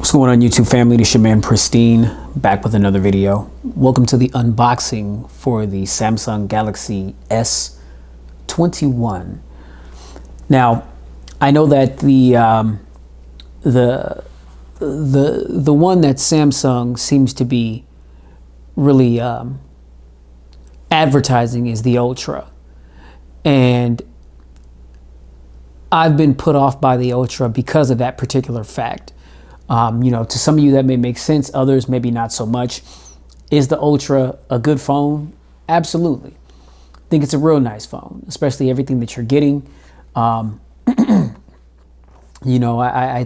What's going on, YouTube family? This is your man Pristine, back with another video. Welcome to the unboxing for the Samsung Galaxy S21. Now, I know that the one that Samsung seems to be really advertising is the Ultra, and I've been put off by the Ultra because of that particular fact. To some of you that may make sense, others maybe not so much. Is the Ultra a good phone? Absolutely. I think it's a real nice phone, especially everything that you're getting. I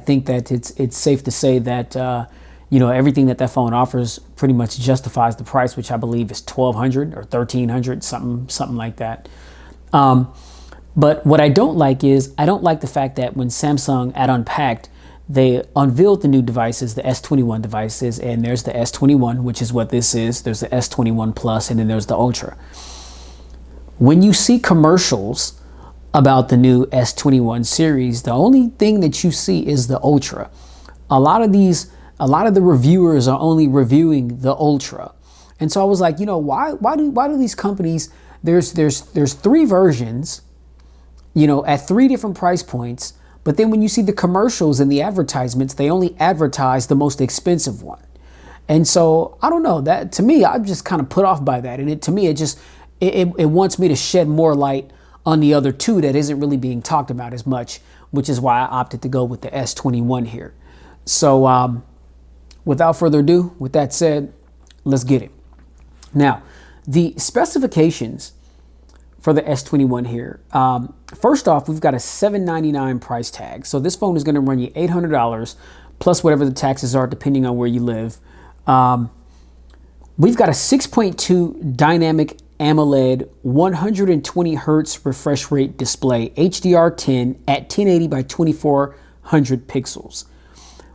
think that it's safe to say that everything that phone offers pretty much justifies the price, which I believe is $1,200 or $1,300, something like that. But what I don't like is I don't like the fact that when Samsung at Unpacked, they unveiled the new devices, the S21 devices, and there's the S21, which is what this is. There's the S21 Plus, and then there's the Ultra. When you see commercials about the new S21 series, the only thing that you see is the Ultra. A lot of the reviewers are only reviewing the Ultra. And so I was like, why do these companies, there's three versions, at three different price points. But then when you see the commercials and the advertisements, they only advertise the most expensive one. And so I don't know, that to me, I'm just kind of put off by that. And it wants me to shed more light on the other two that isn't really being talked about as much, which is why I opted to go with the S21 here. So without further ado, with that said, let's get it. Now, the specifications for the S21 here. First off, we've got a $799 price tag. So this phone is going to run you $800 plus whatever the taxes are, depending on where you live. We've got a 6.2 dynamic AMOLED 120 hertz refresh rate display, HDR10 at 1080 by 2400 pixels.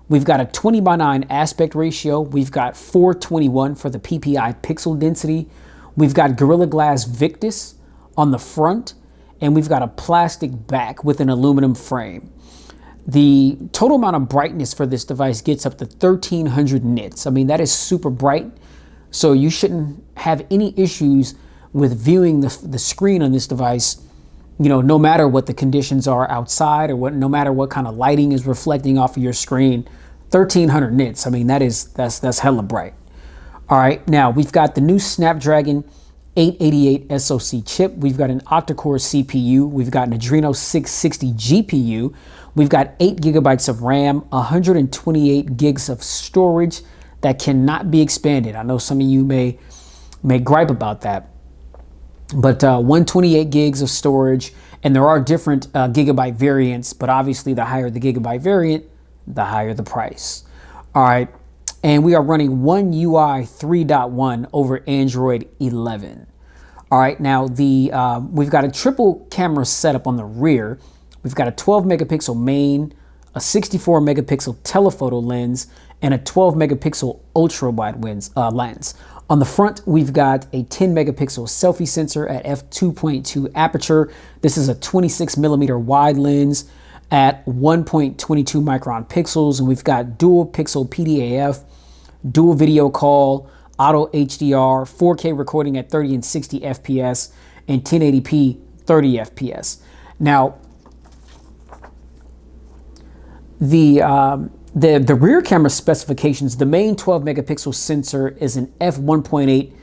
We've got a 20:9 aspect ratio. We've got 421 for the PPI pixel density. We've got Gorilla Glass Victus on the front, and we've got a plastic back with an aluminum frame. The total amount of brightness for this device gets up to 1300 nits. I mean, that is super bright, so you shouldn't have any issues with viewing the screen on this device, no matter what the conditions are outside or no matter what kind of lighting is reflecting off of your screen. 1300 nits, I mean, that's hella bright. All right, now we've got the new Snapdragon 888 SoC chip. We've got an octa-core CPU. We've got an Adreno 660 GPU. We've got 8 gigabytes of RAM, 128 gigs of storage that cannot be expanded. I know some of you may gripe about that, but 128 gigs of storage, and there are different gigabyte variants, but obviously the higher the gigabyte variant, the higher the price. All right. And we are running One UI 3.1 over Android 11. All right, now we've got a triple camera setup on the rear. We've got a 12 megapixel main, a 64 megapixel telephoto lens, and a 12 megapixel ultra wide lens. On the front, we've got a 10 megapixel selfie sensor at f2.2 aperture. This is a 26 millimeter wide lens at 1.22 micron pixels, and we've got dual pixel PDAF, dual video call, auto HDR, 4K recording at 30 and 60 FPS, and 1080p 30 FPS. Now, the rear camera specifications, the main 12 megapixel sensor is an f1.8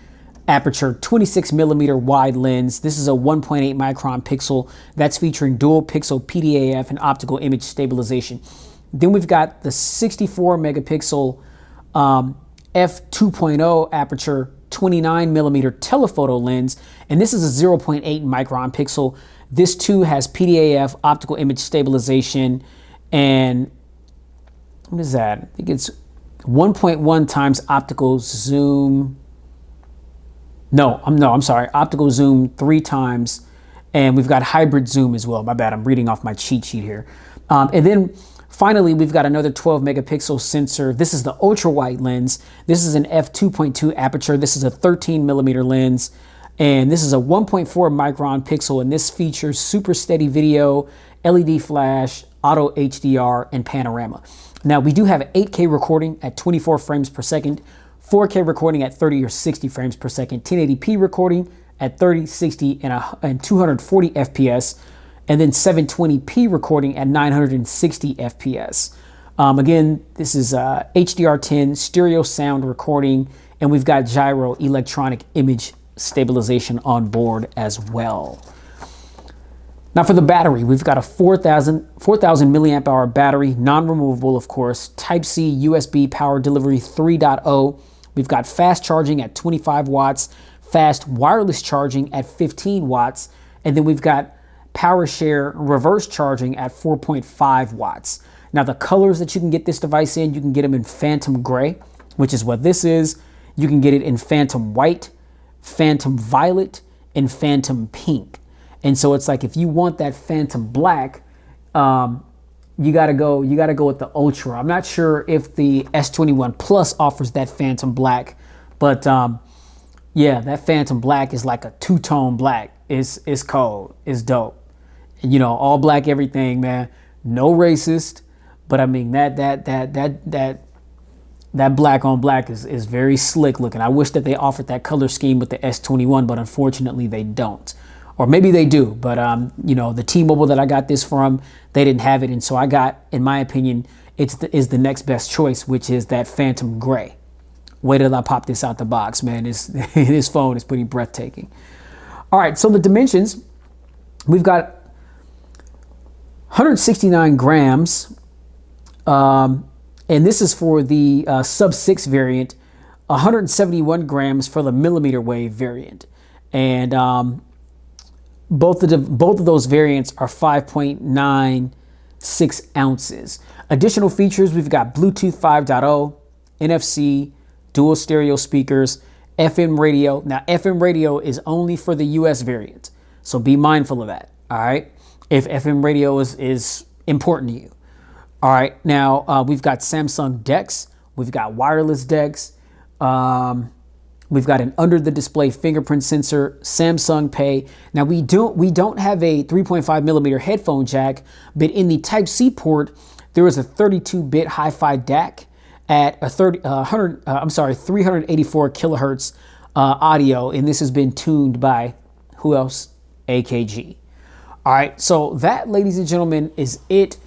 aperture 26 millimeter wide lens. This is a 1.8 micron pixel that's featuring dual pixel PDAF and optical image stabilization. Then we've got the 64 megapixel f2.0 aperture 29 millimeter telephoto lens, and this is a 0.8 micron pixel. This too has PDAF, optical image stabilization, and what is that? I think it's 1.1 times optical zoom. I'm sorry, optical zoom 3 times, and we've got hybrid zoom as well. My bad, I'm reading off my cheat sheet here. And then finally, we've got another 12 megapixel sensor. This is the ultra wide lens. This is an f2.2 aperture. This is a 13 millimeter lens, and this is a 1.4 micron pixel, and this features super steady video, LED flash, auto HDR, and panorama. Now we do have 8K recording at 24 frames per second, 4K recording at 30 or 60 frames per second, 1080p recording at 30, 60, and 240 FPS, and then 720p recording at 960 FPS. Again, this is HDR10 stereo sound recording, and we've got gyro electronic image stabilization on board as well. Now for the battery, we've got a 4,000 milliamp hour battery, non-removable, of course, Type-C USB power delivery 3.0. We've got fast charging at 25 watts, fast wireless charging at 15 watts, and then we've got power share reverse charging at 4.5 watts. Now the colors that you can get this device in, you can get them in Phantom Gray, which is what this is. You can get it in Phantom White, Phantom Violet, and Phantom Pink. And so it's like if you want that Phantom Black, you gotta go with the Ultra. I'm not sure if the S21 Plus offers that Phantom Black, but yeah, that Phantom Black is like a two-tone black. It's cold. It's dope. And, you know, all black everything, man. No racist, but I mean that black on black is very slick looking. I wish that they offered that color scheme with the S21, but unfortunately they don't. Or maybe they do, but you know, the T-Mobile that I got this from, they didn't have it, and so I got, in my opinion, is the next best choice, which is that Phantom Gray. Wait till I pop this out the box, man. This phone is pretty breathtaking. All right, so the dimensions, we've got 169 grams, and this is for the sub 6 variant, 171 grams for the millimeter wave variant, and both of those variants are 5.96 ounces. Additional features, we've got Bluetooth 5.0, NFC, dual stereo speakers, FM radio. Now, FM radio is only for the US variant, so be mindful of that, all right? If FM radio is important to you. All right, now we've got Samsung DeX, we've got wireless DeX, we've got an under-the-display fingerprint sensor, Samsung Pay. Now we don't have a 3.5 millimeter headphone jack, but in the Type-C port, there is a 32-bit hi-fi DAC at a 384 kilohertz audio, and this has been tuned by who else? AKG. All right, so that, ladies and gentlemen, is it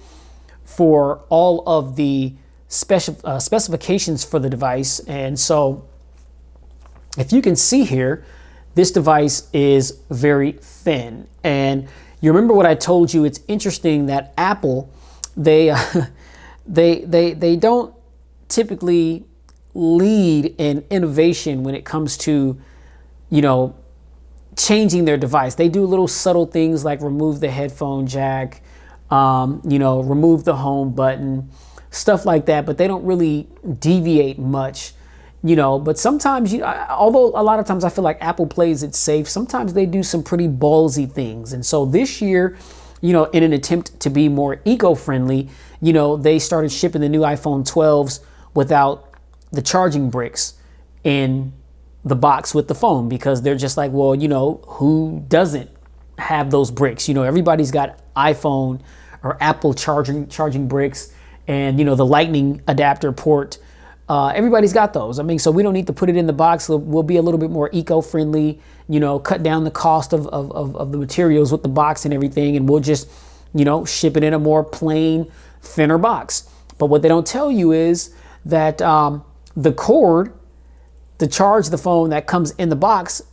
for all of the specifications for the device. And so if you can see here, this device is very thin. And you remember what I told you? It's interesting that Apple, they don't typically lead in innovation when it comes to, you know, changing their device. They do little subtle things like remove the headphone jack, you know, remove the home button, stuff like that, but they don't really deviate much, you know. But sometimes, although a lot of times I feel like Apple plays it safe, sometimes they do some pretty ballsy things. And so this year, you know, in an attempt to be more eco-friendly, you know, they started shipping the new iPhone 12s without the charging bricks in the box with the phone, because they're just like, well, you know, who doesn't have those bricks? You know, everybody's got iPhone or Apple charging bricks, and, you know, the lightning adapter port. Everybody's got those. I mean, so we don't need to put it in the box. We'll be a little bit more eco-friendly, you know, cut down the cost of the materials with the box and everything, and we'll just, you know, ship it in a more plain, thinner box. But what they don't tell you is that the cord to charge the phone that comes in the box,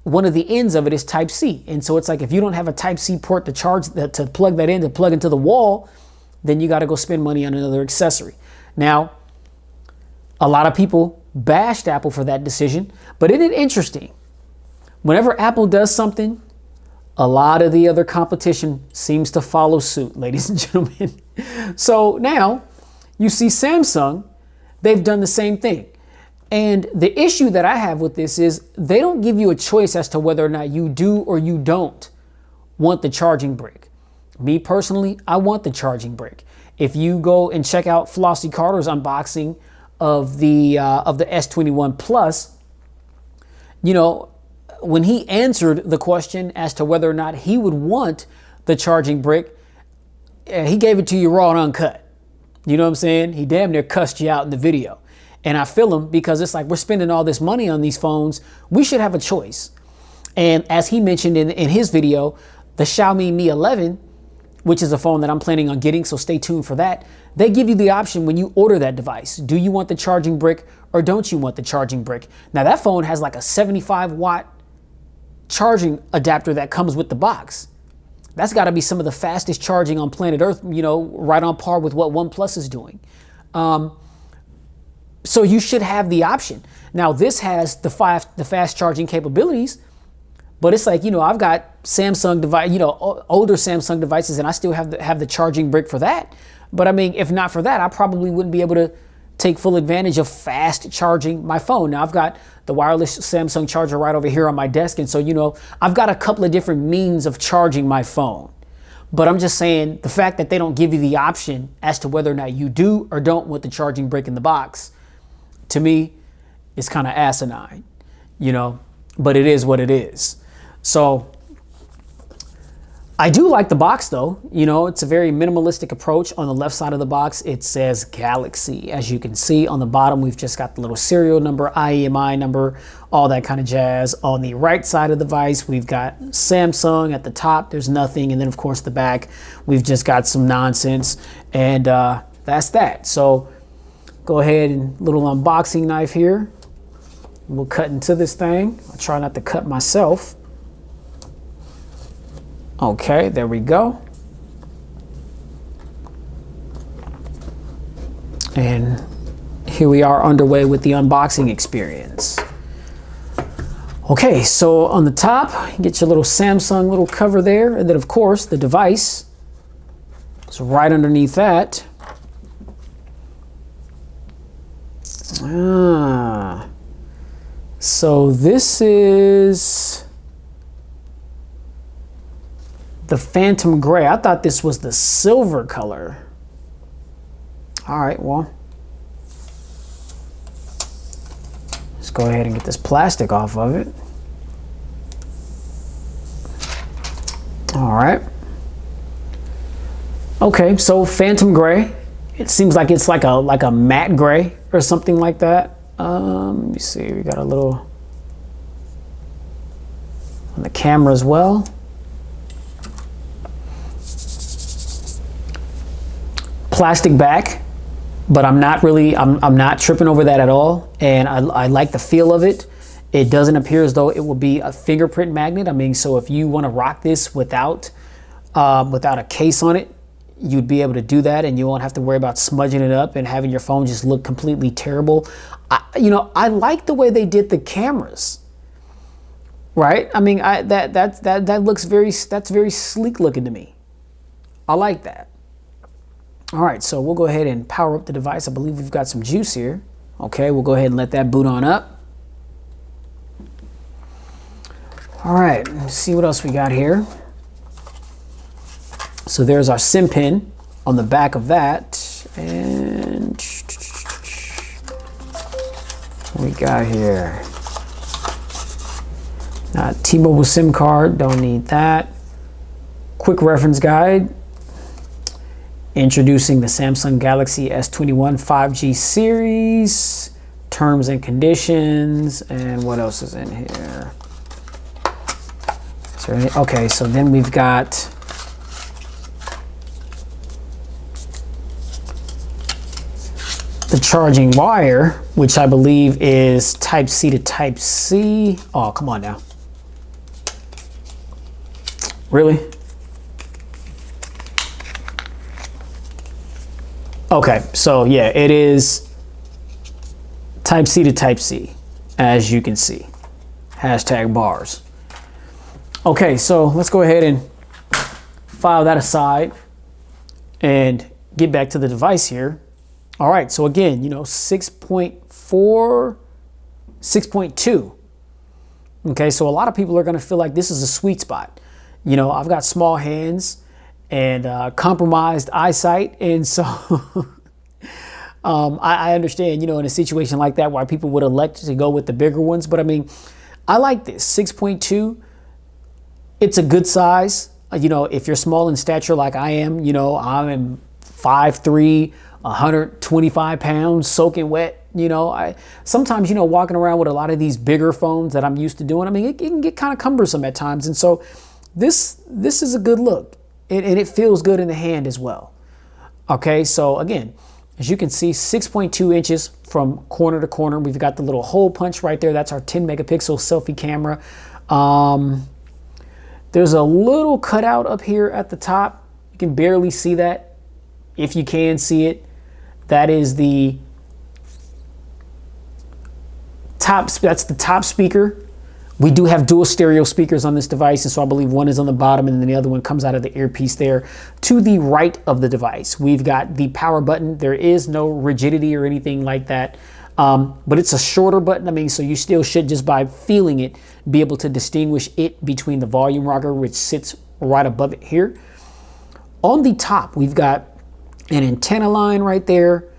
one of the ends of it is Type-C. And so it's like, if you don't have a Type-C port to charge that, to plug that in, to plug into the wall, then you got to go spend money on another accessory. Now, a lot of people bashed Apple for that decision, but isn't it interesting? Whenever Apple does something, a lot of the other competition seems to follow suit, ladies and gentlemen. So now you see Samsung, they've done the same thing. And the issue that I have with this is they don't give you a choice as to whether or not you do or you don't want the charging brick. Me personally, I want the charging brick. If you go and check out Flossie Carter's unboxing of the S21 Plus, you know, when he answered the question as to whether or not he would want the charging brick, he gave it to you raw and uncut. You know what I'm saying? He damn near cussed you out in the video. And I feel him, because it's like, we're spending all this money on these phones. We should have a choice. And as he mentioned in his video, the Xiaomi Mi 11, which is a phone that I'm planning on getting, so stay tuned for that. They give you the option when you order that device. Do you want the charging brick or don't you want the charging brick? Now that phone has like a 75-watt charging adapter that comes with the box. That's got to be some of the fastest charging on planet Earth, you know, right on par with what OnePlus is doing. So you should have the option. Now this has the fast charging capabilities, but it's like, you know, I've got Samsung device, you know, older Samsung devices, and I still have the charging brick for that. But I mean, if not for that, I probably wouldn't be able to take full advantage of fast charging my phone. Now I've got the wireless Samsung charger right over here on my desk. And so, you know, I've got a couple of different means of charging my phone. But I'm just saying, the fact that they don't give you the option as to whether or not you do or don't want the charging brick in the box, to me, is kind of asinine, you know, but it is what it is. So I do like the box though. You know, it's a very minimalistic approach. On the left side of the box, it says Galaxy. As you can see on the bottom, we've just got the little serial number, IEMI number, all that kind of jazz. On the right side of the device, we've got Samsung. At the top, there's nothing. And then of course the back, we've just got some nonsense. And that's that. So go ahead and little unboxing knife here. We'll cut into this thing. I'll try not to cut myself. Okay, there we go. And here we are underway with the unboxing experience. Okay, so on the top, you get your little Samsung little cover there. And then of course the device is right underneath that. So this is the Phantom Gray. I thought this was the silver color. All right, well, let's go ahead and get this plastic off of it. All right. Okay, so Phantom Gray. It seems like it's like a matte gray or something like that. Let me see, we got a little on the camera as well. Plastic back, but I'm not tripping over that at all. And I like the feel of it. It doesn't appear as though it will be a fingerprint magnet. I mean, so if you want to rock this without a case on it, you'd be able to do that, and you won't have to worry about smudging it up and having your phone just look completely terrible. I like the way they did the cameras, right? I mean, that looks that's very sleek looking to me. I like that. All right, so we'll go ahead and power up the device. I believe we've got some juice here. Okay, we'll go ahead and let that boot on up. All right, let's see what else we got here. So there's our SIM pin on the back of that. And what we got here? T-Mobile SIM card, don't need that. Quick reference guide. Introducing the Samsung Galaxy S21 5G series, terms and conditions, and what else is in here? Okay, so then we've got the charging wire, which I believe is Type-C to Type-C. Oh, come on now. Really? Okay, so yeah, it is Type-C to Type-C, as you can see. Hashtag bars. Okay, so let's go ahead and file that aside and get back to the device here. All right, so again, 6.4, 6.2. Okay, so a lot of people are gonna feel like this is a sweet spot. I've got small hands and compromised eyesight, and so I understand, in a situation like that, why people would elect to go with the bigger ones. But I mean, I like this 6.2. It's a good size. you know, if you're small in stature like I am, you know, I'm 5'3", 125 pounds, soaking wet. You know, I sometimes, you know, walking around with a lot of these bigger phones that I'm used to doing, I mean, it can get kind of cumbersome at times. And so this is a good look, and it feels good in the hand as well. Okay, so again, as you can see, 6.2 inches from corner to corner. We've got the little hole punch right there. That's our 10 megapixel selfie camera. There's a little cutout up here at the top. You can barely see that. If you can see it, that is the top. That's the top speaker. We do have dual stereo speakers on this device, and so I believe one is on the bottom and then the other one comes out of the earpiece there. To the right of the device, we've got the power button. There is no rigidity or anything like that, but it's a shorter button. I mean, so you still should, just by feeling it, be able to distinguish it between the volume rocker, which sits right above it here. On the top, we've got an antenna line right there.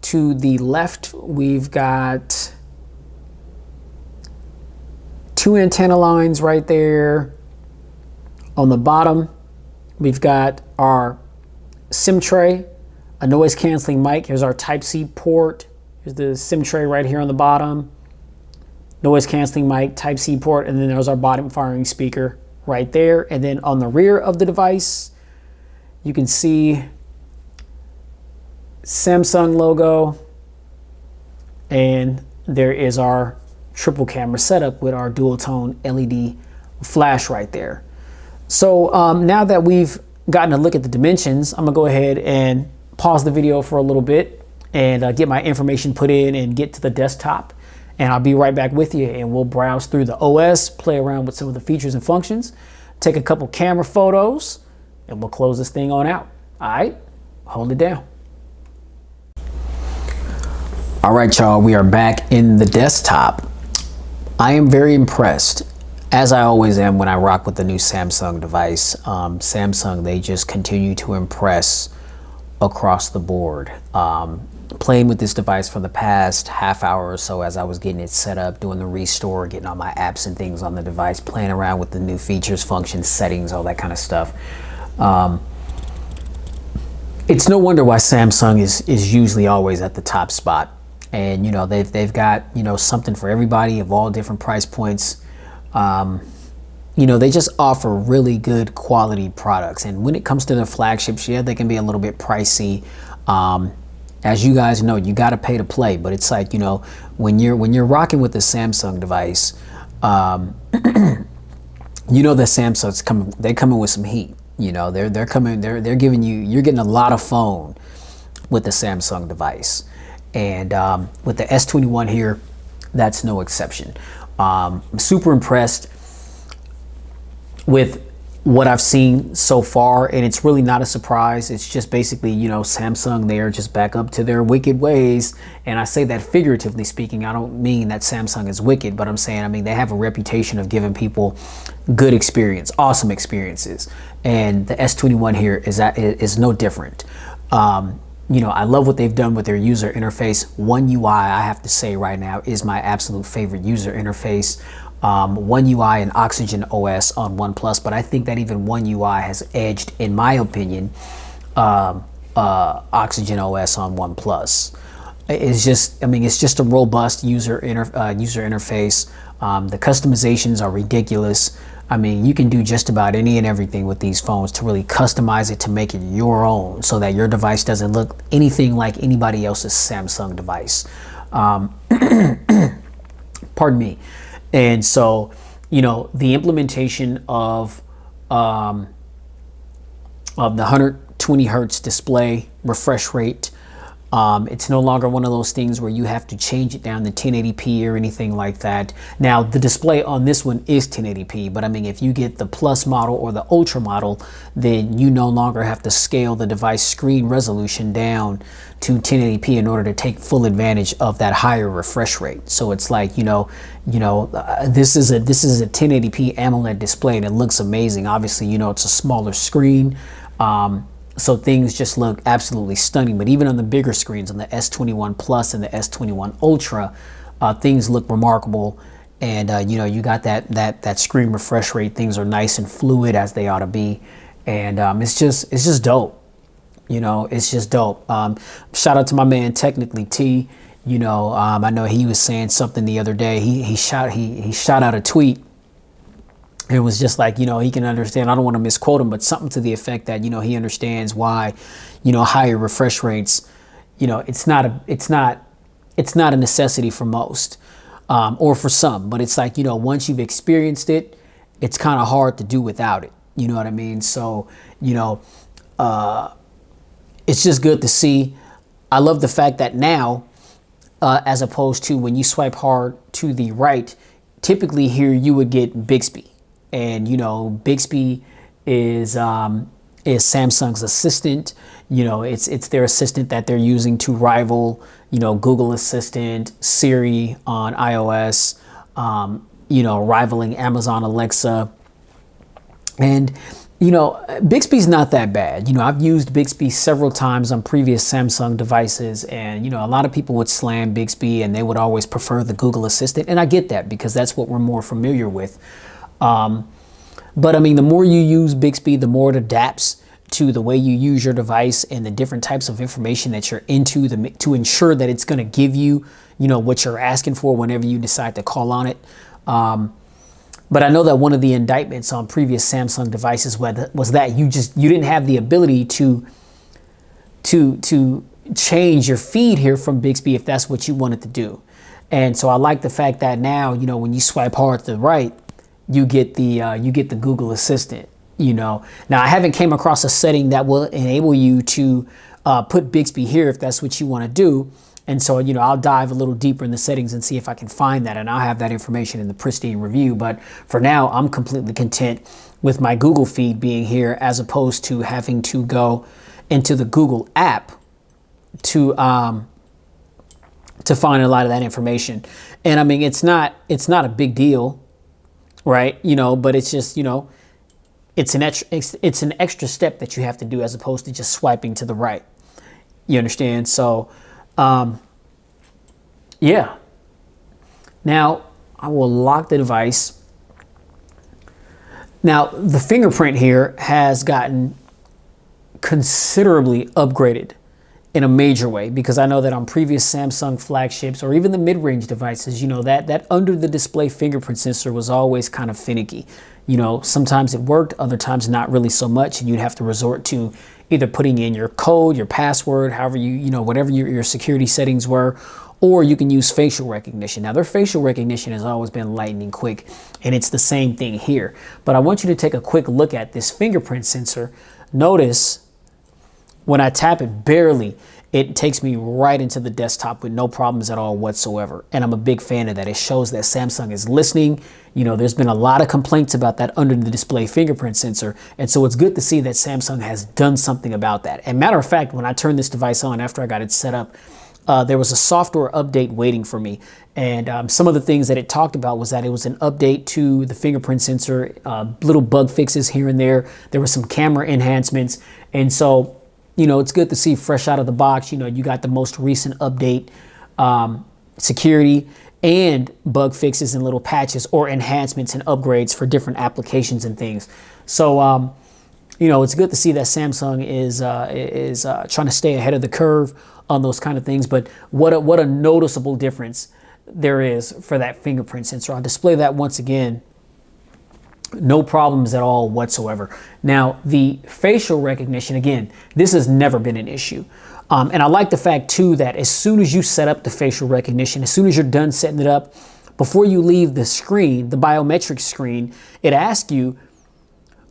To the left, we've got two antenna lines right there. On the bottom, we've got our SIM tray, a noise canceling mic. Here's our Type-C port. Here's the SIM tray right here on the bottom. Noise canceling mic, Type-C port, and then there's our bottom firing speaker right there. And then on the rear of the device, you can see Samsung logo, and there is our triple camera setup with our dual tone LED flash right there. So now that we've gotten a look at the dimensions, I'm gonna go ahead and pause the video for a little bit and get my information put in and get to the desktop, and I'll be right back with you, and we'll browse through the OS, play around with some of the features and functions, take a couple camera photos, and we'll close this thing on out. All right, hold it down. All right, y'all, we are back in the desktop. I am very impressed, as I always am when I rock with the new Samsung device. Samsung, they just continue to impress across the board. Playing with this device for the past half hour or so as I was getting it set up, doing the restore, getting all my apps and things on the device, playing around with the new features, functions, settings, all that kind of stuff. It's no wonder why Samsung is usually always at the top spot. And, you know, they've got, you know, something for everybody of all different price points. You know, they just offer really good quality products. And when it comes to their flagships, yeah, they can be a little bit pricey. As you guys know, you got to pay to play. But it's like, you know, when you're rocking with the Samsung device, you know that Samsung's coming. They're coming with some heat. You know, they're coming. They're giving you. You're getting a lot of phone with the Samsung device. And with the S21 here, that's no exception. I'm super impressed with what I've seen so far, and it's really not a surprise. It's just basically, you know, Samsung, they're just back up to their wicked ways. And I say that figuratively speaking. I don't mean that Samsung is wicked, but I'm saying, I mean, they have a reputation of giving people good experience, awesome experiences. And the S21 here is no different. You know, I love what they've done with their user interface. One UI, I have to say right now, is my absolute favorite user interface. One UI and Oxygen OS on OnePlus, but I think that even One UI has edged, in my opinion, Oxygen OS on OnePlus. It's just, I mean, it's just a robust user interface. The customizations are ridiculous. I mean, you can do just about any and everything with these phones to really customize it to make it your own, so that your device doesn't look anything like anybody else's Samsung device. Pardon me. And so, you know, the implementation of the 120 hertz display refresh rate, it's no longer one of those things where you have to change it down to 1080p or anything like that. Now, the display on this one is 1080p, but I mean, if you get the Plus model or the Ultra model, then you no longer have to scale the device screen resolution down to 1080p in order to take full advantage of that higher refresh rate. So it's like, this is a 1080p AMOLED display, and it looks amazing. Obviously, you know, it's a smaller screen. So things just look absolutely stunning. But even on the bigger screens, on the S21 Plus and the S21 Ultra, things look remarkable. And you know, you got that screen refresh rate. Things are nice and fluid, as they ought to be. And it's just dope. You know, it's just dope. Shout out to my man, Technically T. You know, I know he was saying something the other day. He shot out a tweet. It was just like, you know, he can understand. I don't want to misquote him, but something to the effect that, you know, he understands why, you know, higher refresh rates, you know, it's not a necessity for most, or for some, but it's like, you know, once you've experienced it, it's kind of hard to do without it. You know what I mean? So, you know, it's just good to see. I love the fact that now, as opposed to when you swipe hard to the right, typically here you would get Bixby. And, you know, Bixby is Samsung's assistant. You know, it's their assistant that they're using to rival, you know, Google Assistant, Siri on iOS, you know, rivaling Amazon Alexa. And, you know, Bixby's not that bad. You know, I've used Bixby several times on previous Samsung devices, and, you know, a lot of people would slam Bixby and they would always prefer the Google Assistant. And I get that because that's what we're more familiar with. But I mean, the more you use Bixby, the more it adapts to the way you use your device and the different types of information that you're into to ensure that it's going to give you, you know, what you're asking for whenever you decide to call on it. But I know that one of the indictments on previous Samsung devices was that you didn't have the ability to change your feed here from Bixby if that's what you wanted to do. And so I like the fact that now, you know, when you swipe hard to the right, you get the Google Assistant. You know, now I haven't came across a setting that will enable you to put Bixby here if that's what you want to do. And so, you know, I'll dive a little deeper in the settings and see if I can find that, and I'll have that information in the pristine review. But for now, I'm completely content with my Google feed being here, as opposed to having to go into the Google app to find a lot of that information. And I mean, it's not a big deal, right? You know, but it's just, you know, it's an extra step that you have to do as opposed to just swiping to the right. You understand? So, yeah. Now I will lock the device. Now the fingerprint here has gotten considerably upgraded in a major way, because I know that on previous Samsung flagships or even the mid-range devices, you know, that under the display fingerprint sensor was always kind of finicky. You know, sometimes it worked, other times not really so much, and you'd have to resort to either putting in your code, your password, however you know, whatever your security settings were, or you can use facial recognition. Now, their facial recognition has always been lightning quick, and it's the same thing here. But I want you to take a quick look at this fingerprint sensor. Notice when I tap it, barely, it takes me right into the desktop with no problems at all whatsoever. And I'm a big fan of that. It shows that Samsung is listening. You know, there's been a lot of complaints about that under the display fingerprint sensor. And so it's good to see that Samsung has done something about that. And matter of fact, when I turned this device on after I got it set up, there was a software update waiting for me. And some of the things that it talked about was that it was an update to the fingerprint sensor, little bug fixes here and there. There were some camera enhancements. And so, you know, it's good to see fresh out of the box. You know, you got the most recent update, security and bug fixes and little patches or enhancements and upgrades for different applications and things. So, you know, it's good to see that Samsung is trying to stay ahead of the curve on those kind of things. But what a noticeable difference there is for that fingerprint sensor. I'll display that once again. No problems at all whatsoever. Now, the facial recognition, again, this has never been an issue. And I like the fact, too, that as soon as you set up the facial recognition, as soon as you're done setting it up, before you leave the screen, the biometric screen, it asks you,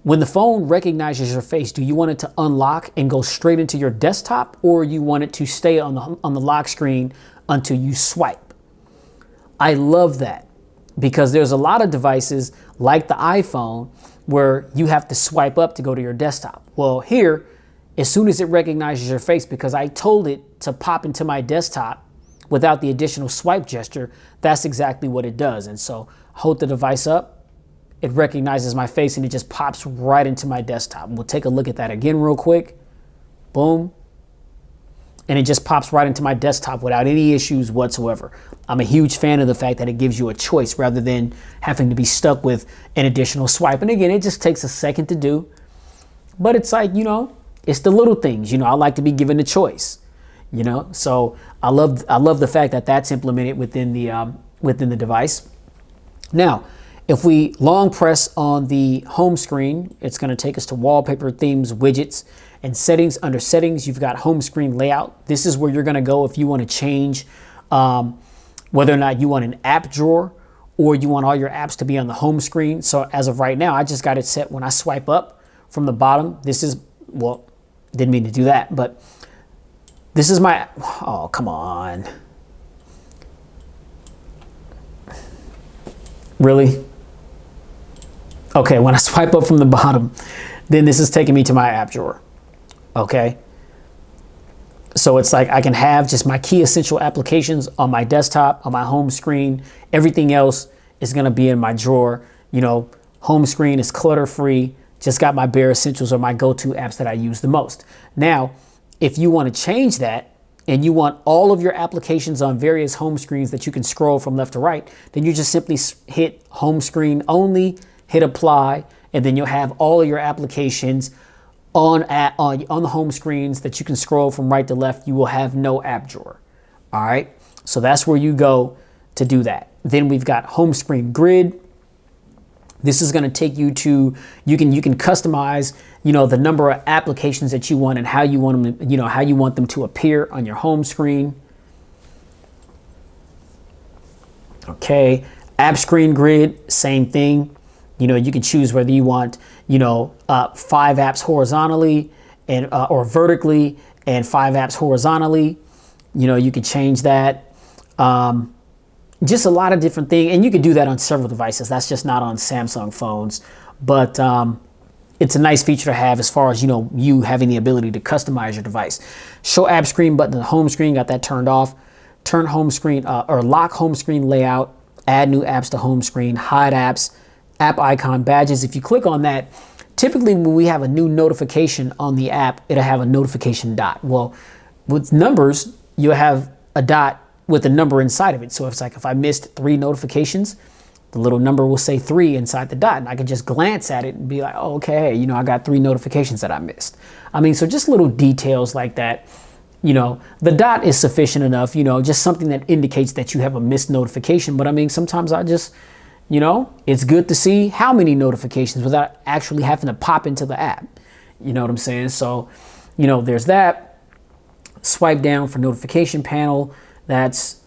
when the phone recognizes your face, do you want it to unlock and go straight into your desktop, or you want it to stay on the lock screen until you swipe? I love that, because there's a lot of devices like the iPhone where you have to swipe up to go to your desktop. Well, here, as soon as it recognizes your face, because I told it to pop into my desktop without the additional swipe gesture, that's exactly what it does. And so hold the device up, it recognizes my face, and it just pops right into my desktop. We'll take a look at that again real quick. Boom. And it just pops right into my desktop without any issues whatsoever. I'm a huge fan of the fact that it gives you a choice rather than having to be stuck with an additional swipe. And again, it just takes a second to do. But it's like, it's the little things, I like to be given the choice, so I love the fact that that's implemented within the device. Now, if we long press on the home screen, it's going to take us to wallpaper, themes, widgets, and settings. Under settings, you've got home screen layout. This is where you're going to go if you want to change whether or not you want an app drawer or you want all your apps to be on the home screen. So as of right now, I just got it set when I swipe up from the bottom. This is, well, didn't mean to do that, but this is my, oh, come on. Really? Okay, when I swipe up from the bottom, then this is taking me to my app drawer. Okay. So it's like I can have just my key essential applications on my desktop, on my home screen. Everything else is going to be in my drawer. Home screen is clutter free. Just got my bare essentials or my go-to apps that I use the most. Now, if you want to change that and you want all of your applications on various home screens that you can scroll from left to right, then you just simply hit home screen only, hit apply, and then you'll have all of your applications on the home screens that you can scroll from right to left. You will have no app drawer. All right. So that's where you go to do that. Then we've got home screen grid. This is going to take you to, you can customize, the number of applications that you want and how you want them, how you want them to appear on your home screen. Okay. App screen grid, same thing. You can choose whether you want, 5 apps horizontally and or vertically and 5 apps horizontally. You can change that. Just a lot of different things. And you can do that on several devices. That's just not on Samsung phones. But it's a nice feature to have as far as, you having the ability to customize your device. Show app screen button on the home screen, got that turned off. Turn home screen or lock home screen layout. Add new apps to home screen. Hide apps. App icon badges. If you click on that, typically when we have a new notification on the app, it'll have a notification dot. Well, with numbers, you'll have a dot with a number inside of it. So it's like if I missed 3 notifications, the little number will say 3 inside the dot, and I can just glance at it and be like, oh, okay, I got 3 notifications that I missed. So just little details like that. The dot is sufficient enough, just something that indicates that you have a missed notification. But sometimes I just, it's good to see how many notifications without actually having to pop into the app. You know what I'm saying? So, there's that. Swipe down for notification panel. That's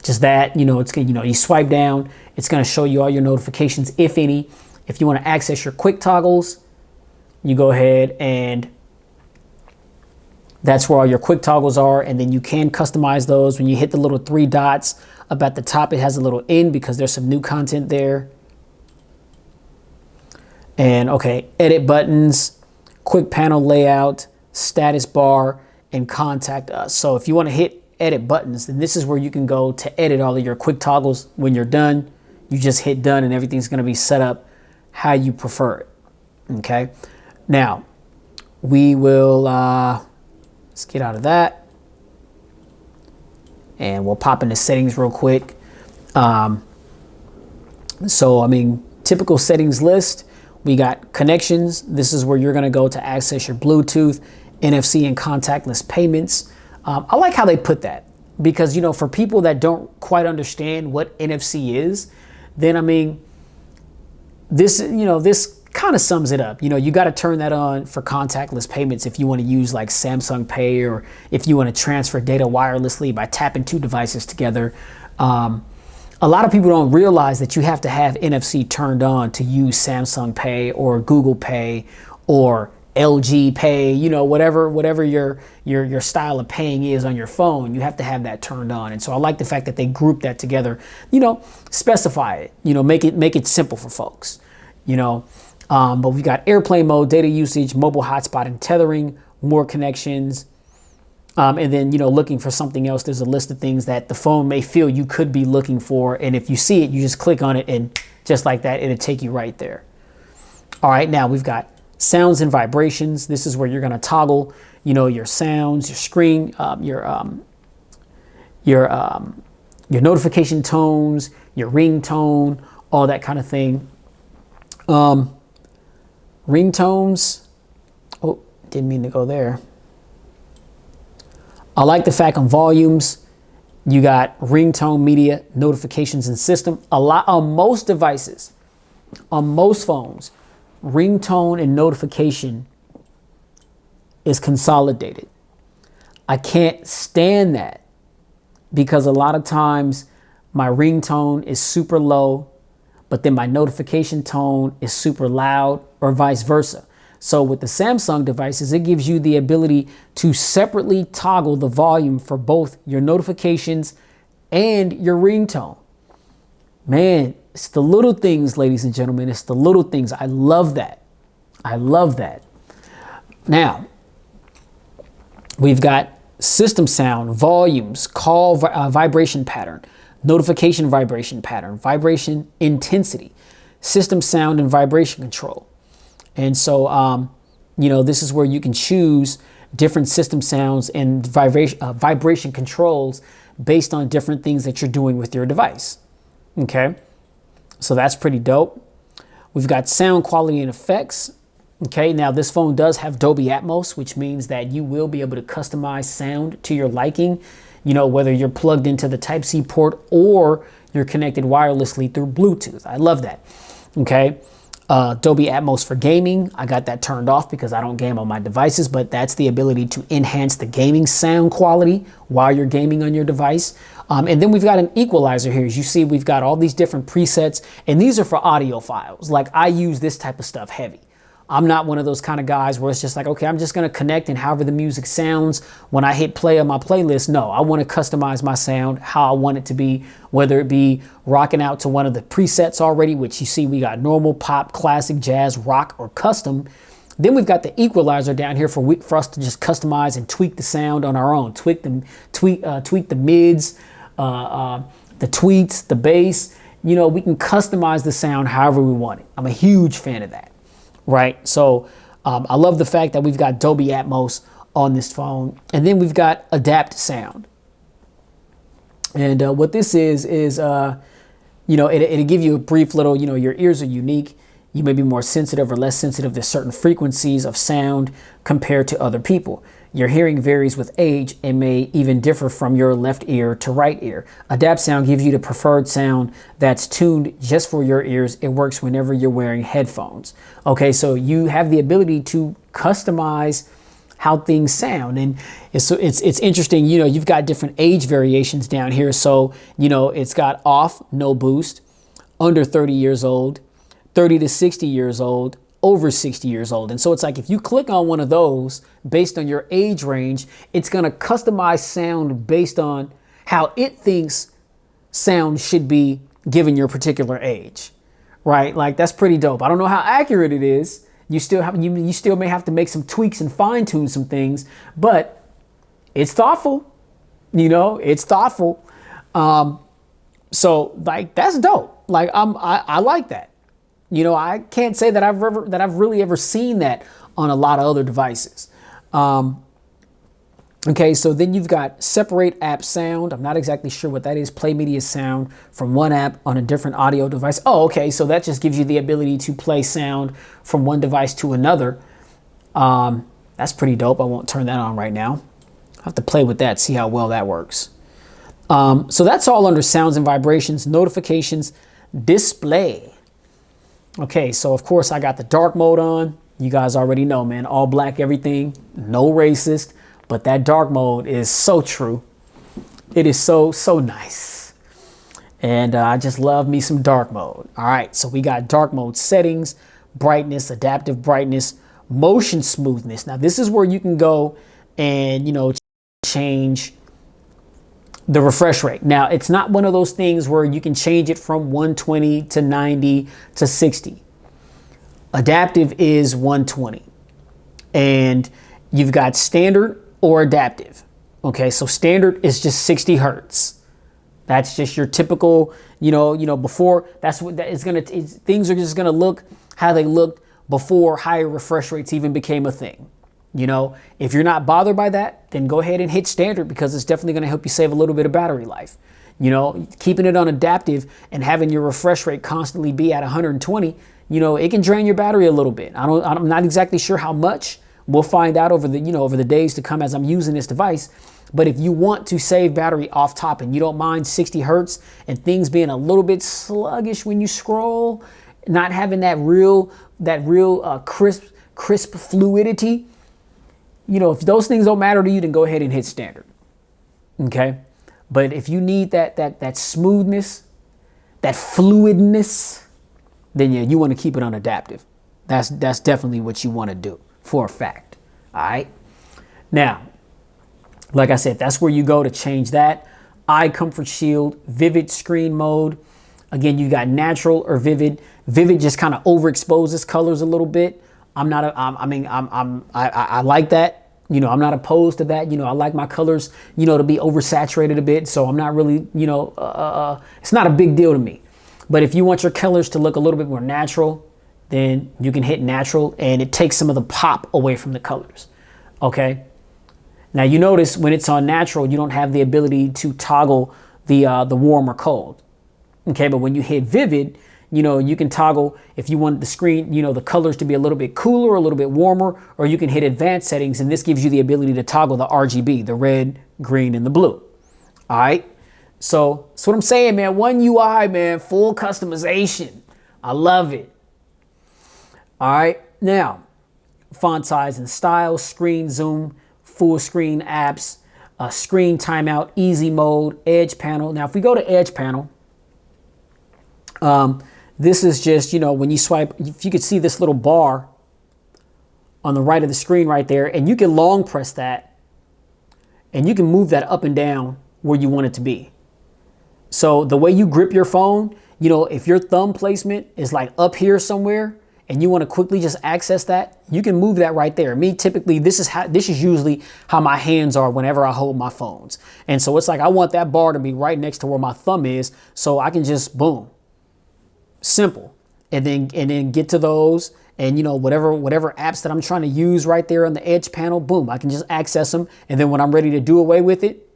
just that, it's, you swipe down, it's going to show you all your notifications, if any. If you want to access your quick toggles, you go ahead and that's where all your quick toggles are. And then you can customize those. When you hit the little 3 dots up at the top, it has a little N because there's some new content there. And okay, edit buttons, quick panel layout, status bar, and contact us. So if you want to hit edit buttons, then this is where you can go to edit all of your quick toggles. When you're done, you just hit done and everything's going to be set up how you prefer it. Okay. Now we will, let's get out of that and we'll pop into settings real quick. Typical settings list, we got connections. This is where you're going to go to access your Bluetooth, NFC, and contactless payments. I like how they put that because, for people that don't quite understand what NFC is, then, this kind of sums it up. You got to turn that on for contactless payments if you want to use like Samsung Pay or if you want to transfer data wirelessly by tapping 2 devices together. A lot of people don't realize that you have to have NFC turned on to use Samsung Pay or Google Pay or LG Pay, whatever your style of paying is on your phone, you have to have that turned on. And so I like the fact that they group that together, specify it, make it simple for folks, but we've got airplane mode, data usage, mobile hotspot and tethering, more connections. And then, looking for something else, there's a list of things that the phone may feel you could be looking for. And if you see it, you just click on it and just like that, it'll take you right there. All right, now we've got sounds and vibrations. This is where you're going to toggle, your sounds, your screen, your notification tones, your ringtone, all that kind of thing. Ringtones, Oh, didn't mean to go there. I like the fact on volumes, you got ringtone, media, notifications, and system. A lot on most devices, on most phones, ringtone and notification is consolidated. I can't stand that because a lot of times my ringtone is super low, but then my notification tone is super loud, or vice versa. So with the Samsung devices, it gives you the ability to separately toggle the volume for both your notifications and your ringtone. Man, it's the little things, ladies and gentlemen. It's the little things. I love that. I love that. Now, we've got system sound, volumes, call vibration pattern, notification vibration pattern, vibration intensity, system sound and vibration control. And so, this is where you can choose different system sounds and vibration controls based on different things that you're doing with your device. Okay, so that's pretty dope. We've got sound quality and effects. Okay, now this phone does have Dolby Atmos, which means that you will be able to customize sound to your liking, whether you're plugged into the Type-C port or you're connected wirelessly through Bluetooth. I love that. Okay. Dolby Atmos for gaming. I got that turned off because I don't game on my devices, but that's the ability to enhance the gaming sound quality while you're gaming on your device. And then we've got an equalizer here. As you see, we've got all these different presets, and these are for audio files. Like, I use this type of stuff heavy. I'm not one of those kind of guys where it's just like, okay, I'm just going to connect and however the music sounds when I hit play on my playlist. No, I want to customize my sound how I want it to be, whether it be rocking out to one of the presets already, which you see we got normal, pop, classic, jazz, rock, or custom. Then we've got the equalizer down here for us to just customize and tweak the sound on our own, tweak the mids, the tweets, the bass. We can customize the sound however we want it. I'm a huge fan of that. Right. So I love the fact that we've got Dolby Atmos on this phone. And then we've got Adapt Sound. And what this is it'll give you a brief little, your ears are unique. You may be more sensitive or less sensitive to certain frequencies of sound compared to other people. Your hearing varies with age and may even differ from your left ear to right ear. Adapt Sound gives you the preferred sound that's tuned just for your ears. It works whenever you're wearing headphones. Okay, so you have the ability to customize how things sound. And it's interesting, you've got different age variations down here. So, it's got off, no boost, under 30 years old, 30 to 60 years old, over 60 years old. And so it's like, if you click on one of those based on your age range, it's going to customize sound based on how it thinks sound should be given your particular age, right? Like, that's pretty dope. I don't know how accurate it is. You still may have to make some tweaks and fine tune some things, but it's thoughtful, it's thoughtful. So like, that's dope. Like, I like that. I can't say that I've really ever seen that on a lot of other devices. Okay, so then you've got separate app sound. I'm not exactly sure what that is. Play media sound from one app on a different audio device. Oh, okay, so that just gives you the ability to play sound from one device to another. That's pretty dope. I won't turn that on right now. I'll have to play with that, see how well that works. So that's all under sounds and vibrations, notifications, display. Okay, so of course I got the dark mode on. You guys already know, man, all black everything, no racist, but that dark mode is so true. It is so nice. And I just love me some dark mode. All right, so we got dark mode settings, brightness, adaptive brightness, motion smoothness. Now this is where you can go and, change the refresh rate. Now, it's not one of those things where you can change it from 120 to 90 to 60. Adaptive is 120. And you've got standard or adaptive. Okay, so standard is just 60 hertz. That's just your typical, before, that's what that is things are just gonna look how they looked before higher refresh rates even became a thing. If you're not bothered by that, then go ahead and hit standard, because it's definitely going to help you save a little bit of battery life. Keeping it on adaptive and having your refresh rate constantly be at 120, it can drain your battery a little bit. I'm not exactly sure how much We'll find out over the days to come as I'm using this device. But if you want to save battery off top and you don't mind 60 hertz and things being a little bit sluggish when you scroll, not having that real crisp fluidity, if those things don't matter to you, then go ahead and hit standard. Okay. But if you need that smoothness, that fluidness, then yeah, you want to keep it on adaptive. That's definitely what you want to do for a fact. All right. Now, like I said, that's where you go to change that. Eye comfort shield, vivid screen mode. Again, you got natural or vivid. Vivid just kind of overexposes colors a little bit. I like that. I'm not opposed to that. I like my colors, to be oversaturated a bit. So I'm not really, it's not a big deal to me. But if you want your colors to look a little bit more natural, then you can hit natural and it takes some of the pop away from the colors. Okay. Now you notice when it's on natural, you don't have the ability to toggle the warm or cold. Okay. But when you hit vivid, you can toggle if you want the screen, the colors to be a little bit cooler, a little bit warmer, or you can hit advanced settings. And this gives you the ability to toggle the RGB, the red, green, and the blue. All right. So that's what I'm saying, man. One UI, man, full customization. I love it. All right. Now, font size and style, screen zoom, full screen apps, screen timeout, easy mode, edge panel. Now, if we go to edge panel, this is just, when you swipe, if you could see this little bar on the right of the screen right there, and you can long press that and you can move that up and down where you want it to be. So the way you grip your phone, if your thumb placement is like up here somewhere and you want to quickly just access that, you can move that right there. Me, typically, this is usually how my hands are whenever I hold my phones. And so it's like, I want that bar to be right next to where my thumb is so I can just boom. Simple. And then get to those and whatever apps that I'm trying to use right there on the edge panel, boom, I can just access them. And then when I'm ready to do away with it,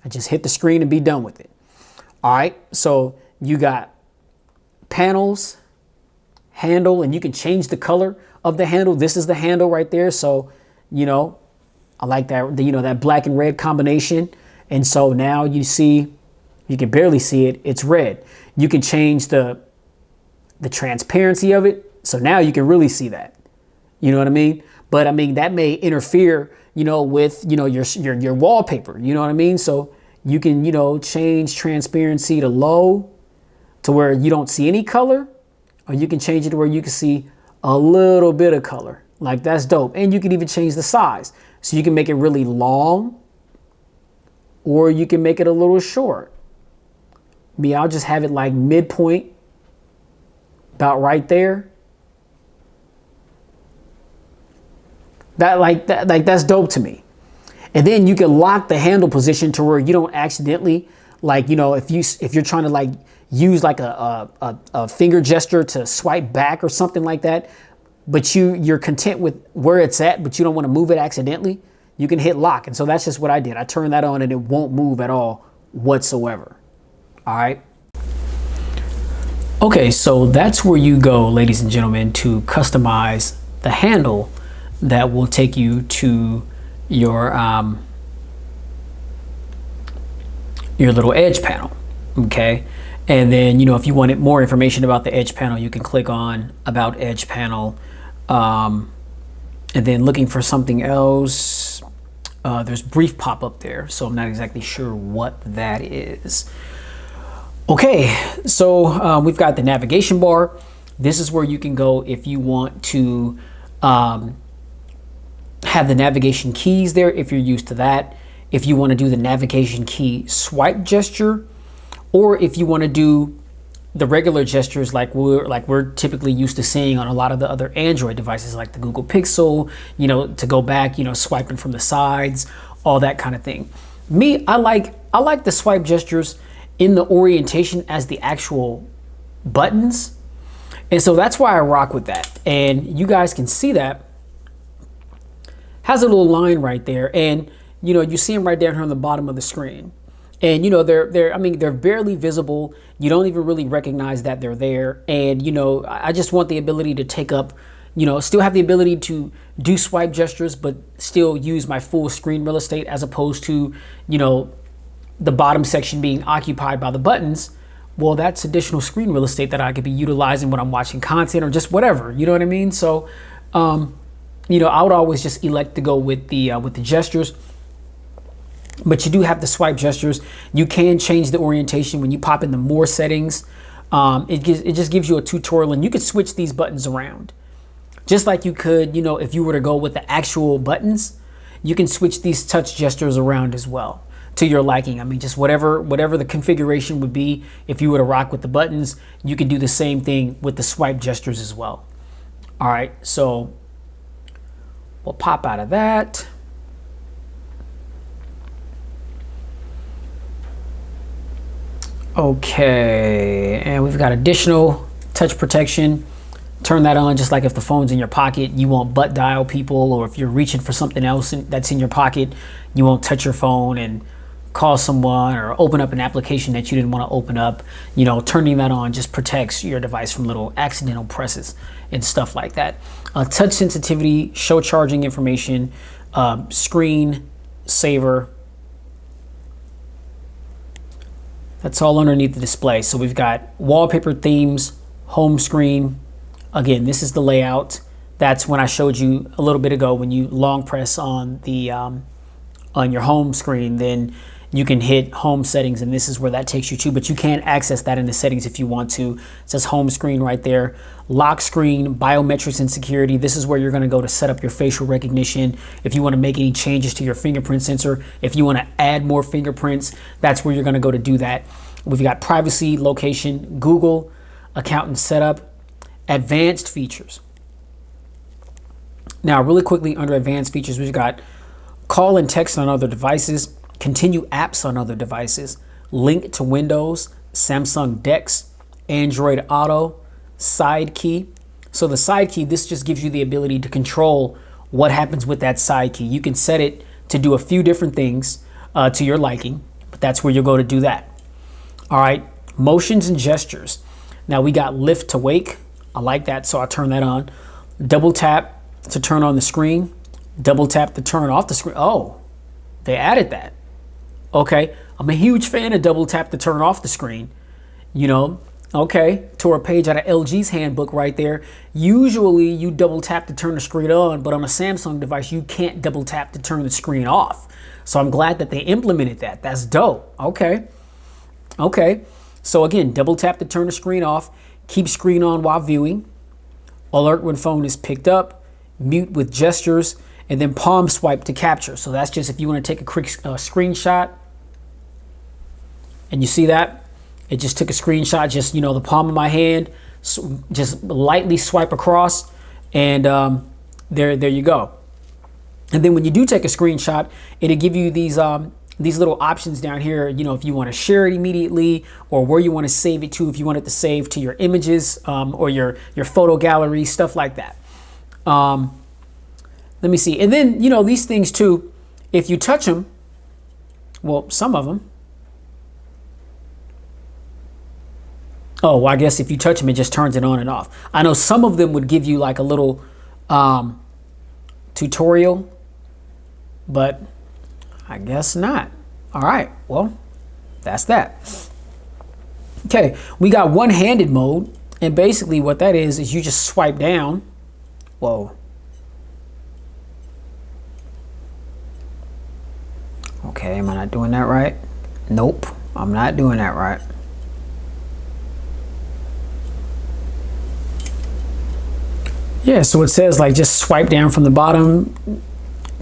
I just hit the screen and be done with it. All right. So you got panels, handle, and you can change the color of the handle. This is the handle right there. So, I like that, that black and red combination. And so now you see, you can barely see it. It's red. You can change the transparency of it. So now you can really see that. You know what I mean? But I mean, that may interfere, with, your wallpaper. You know what I mean? So you can, change transparency to low to where you don't see any color, or you can change it to where you can see a little bit of color. Like, that's dope. And you can even change the size. So you can make it really long, or you can make it a little short. Me, I'll just have it like midpoint, about right there. That's dope to me. And then you can lock the handle position to where you don't accidentally, if you're trying to use a finger gesture to swipe back or something like that, but you're content with where it's at, but you don't want to move it accidentally, you can hit lock. And so that's just what I did. I turned that on and it won't move at all whatsoever. All right. Okay, so that's where you go, ladies and gentlemen, to customize the handle that will take you to your little edge panel. Okay. And then, if you wanted more information about the edge panel, you can click on About Edge Panel. And then looking for something else, there's brief pop-up there. So I'm not exactly sure what that is. Okay, so we've got the navigation bar. This is where you can go if you want to have the navigation keys there, if you're used to that. If you want to do the navigation key swipe gesture, or if you want to do the regular gestures like we're typically used to seeing on a lot of the other Android devices, like the Google Pixel, to go back, swiping from the sides, all that kind of thing. Me, I like the swipe gestures in the orientation as the actual buttons. And so that's why I rock with that. And you guys can see that has a little line right there. And, you see them right down here on the bottom of the screen. And, they're barely visible. You don't even really recognize that they're there. And, I just want the ability to take up, you know, still have the ability to do swipe gestures, but still use my full screen real estate, as opposed to, you know, the bottom section being occupied by the buttons. Well, that's additional screen real estate that I could be utilizing when I'm watching content or just whatever, you know what I mean? So, you know, I would always just elect to go with the gestures. But you do have the swipe gestures. You can change the orientation when you pop in the more settings. It just gives you a tutorial, and you could switch these buttons around. Just like you could, you know, if you were to go with the actual buttons, you can switch these touch gestures around as well to your liking. I mean, just whatever the configuration would be. If you were to rock with the buttons, you can do the same thing with the swipe gestures as well. All right, so we'll pop out of that. Okay, and we've got additional touch protection. Turn that on, just like if the phone's in your pocket, you won't butt dial people, or if you're reaching for something else that's in your pocket, you won't touch your phone and call someone or open up an application that you didn't want to open up. You know, turning that on just protects your device from little accidental presses and stuff like that. Touch sensitivity, show charging information, screen saver. That's all underneath the display. So we've got wallpaper themes, home screen. Again, this is the layout. That's when I showed you a little bit ago, when you long press on the on your home screen, then you can hit home settings, and this is where that takes you to, but you can access that in the settings if you want to. It says home screen right there. Lock screen, biometrics and security. This is where you're gonna go to set up your facial recognition. If you wanna make any changes to your fingerprint sensor, if you wanna add more fingerprints, that's where you're gonna go to do that. We've got privacy, location, Google, account and setup, advanced features. Now, really quickly, under advanced features, we've got call and text on other devices, continue apps on other devices, link to Windows, Samsung DeX, Android Auto, side key. So the side key, this just gives you the ability to control what happens with that side key. You can set it to do a few different things to your liking, but that's where you'll go to do that. All right, motions and gestures. Now we got lift to wake. I like that, so I'll turn that on. Double tap to turn on the screen. Double tap to turn off the screen. Oh, they added that. Okay, I'm a huge fan of double tap to turn off the screen. You know, okay, tore a page out of LG's handbook right there. Usually you double tap to turn the screen on, but on a Samsung device, you can't double tap to turn the screen off. So I'm glad that they implemented that. That's dope. Okay. Okay. So again, double tap to turn the screen off, keep screen on while viewing, alert when phone is picked up, mute with gestures, and then palm swipe to capture. So that's just if you want to take a quick screenshot. And you see that? It just took a screenshot, just, you know, the palm of my hand, so just lightly swipe across, and there you go. And then when you do take a screenshot, it'll give you these little options down here, you know, if you want to share it immediately, or where you want to save it to, if you want it to save to your images or your photo gallery, stuff like that. Let me see. And then, you know, these things too, if you touch them, well, some of them. Oh, well, I guess if you touch them, it just turns it on and off. I know some of them would give you like a little tutorial, but I guess not. All right, well, that's that. Okay, we got one-handed mode, and basically what that is you just swipe down. Whoa. Okay, am I not doing that right? Nope, I'm not doing that right. Yeah, so it says like just swipe down from the bottom,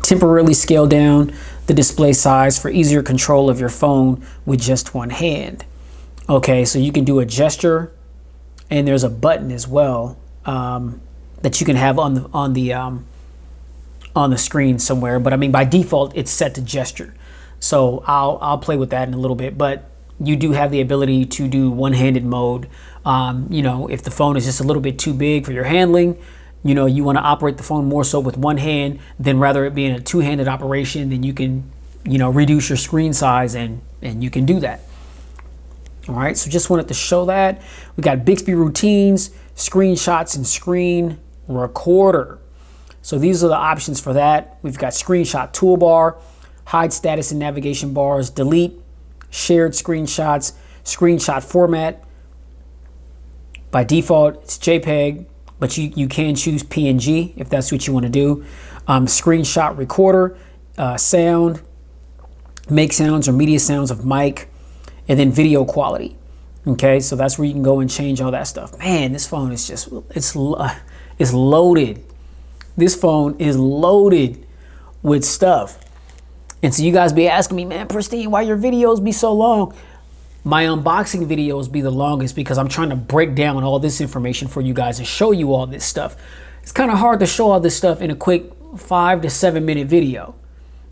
temporarily scale down the display size for easier control of your phone with just one hand. Okay, so you can do a gesture, and there's a button as well that you can have on the screen somewhere. But I mean, by default, it's set to gesture. So I'll play with that in a little bit. But you do have the ability to do one-handed mode. You know, if the phone is just a little bit too big for your handling, you know, you want to operate the phone more so with one hand, then rather it being a two-handed operation, then you can, you know, reduce your screen size and you can do that. All right, so just wanted to show that. We got Bixby routines, screenshots and screen recorder. So these are the options for that. We've got screenshot toolbar, hide status and navigation bars, delete, shared screenshots, screenshot format. By default, it's JPEG, but you can choose PNG if that's what you want to do. Screenshot recorder, sound, make sounds or media sounds of mic, and then video quality. Okay, so that's where you can go and change all that stuff. Man, this phone is just, it's loaded. This phone is loaded with stuff. And so you guys be asking me, man, Pristine, why your videos be so long? My unboxing videos be the longest because I'm trying to break down all this information for you guys and show you all this stuff. It's kind of hard to show all this stuff in a quick 5 to 7 minute video.